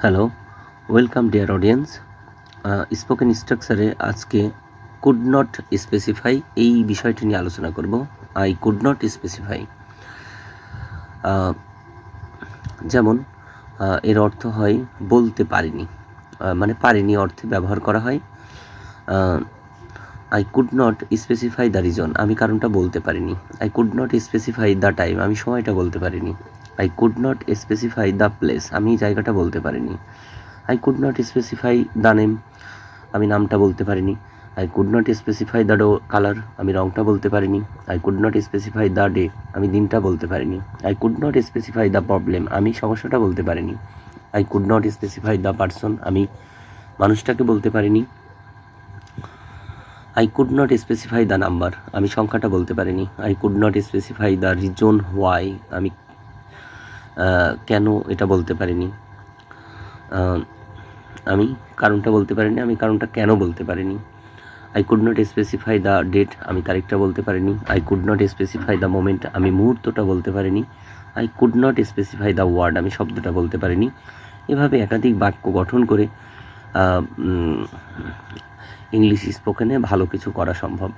Hello, welcome dear audience. Spoken স্ট্রাকচারে আজকে could not specify এই বিষয়টি নিয়ে আলোচনা করব। আই কুড নট স্পেসিফাই, যেমন এর অর্থ হয় বলতে পারিনি, মানে পারিনি অর্থে ব্যবহার করা হয়। I could not specify the reason, আমি কারণটা বলতে পারিনি। I could not specify the time, আমি সময়টা বলতে পারিনি। I could not specify the place, আমি জায়গাটা বলতে পারিনি। I could not specify the name, আমি নামটা বলতে পারিনি। I could not specify the colour, আমি রংটা বলতে পারিনি। I could not specify the day, আমি দিনটা বলতে পারিনি। I could not specify the problem, আমি সমস্যাটা বলতে পারিনি। I could not specify the person, আমি মানুষটাকে বলতে পারিনি। I could not specify the number, আমি সংখ্যাটা বলতে পারিনি। I could not specify the reason why, আমি কেন এটা বলতে পারিনি। আমি কারণটা বলতে পারিনি, আমি কারণটা কেন বলতে পারিনি। I could not specify the date, আমি তারিখটা বলতে পারিনি। I could not specify the moment, আমি মুহূর্তটা বলতে পারিনি। I could not specify the word, আমি শব্দটা বলতে পারিনি। এভাবে একাধিক বাক্য গঠন করে ইংলিশ স্পোকেনে ভালো কিছু করা সম্ভব।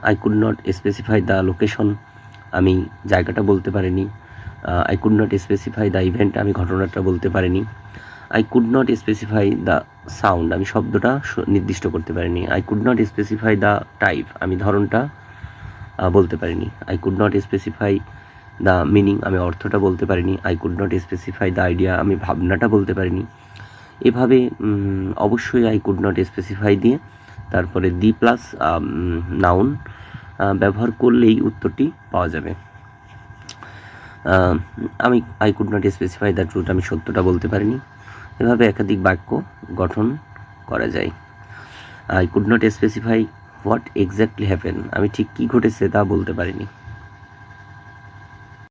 I could not specify the location, আমি জায়গাটা বলতে পারিনি। I could not specify the event, আমি ঘটনাটা বলতে পারিনি। I could not specify the sound, আমি শব্দটা নির্দিষ্ট করতে পারিনি। I could not specify the type, আমি ধরনটা বলতে পারিনি। I could not specify the meaning, আমি অর্থটা বলতে পারিনি। I could not specify the idea, আমি ভাবনাটা বলতে পারিনি। এভাবে অবশ্যই আই কুড নট স্পেসিফাই দিয়ে তারপরে দি প্লাস নাউন ব্যবহার করলেই উত্তরটি পাওয়া যাবে। আমি I could not specify the truth, আমি সত্যটা বলতে পারিনি। এভাবে একাধিক বাক্য গঠন করা যায়। I could not specify what exactly happen, আমি ঠিক কী ঘটেছে তা বলতে পারিনি।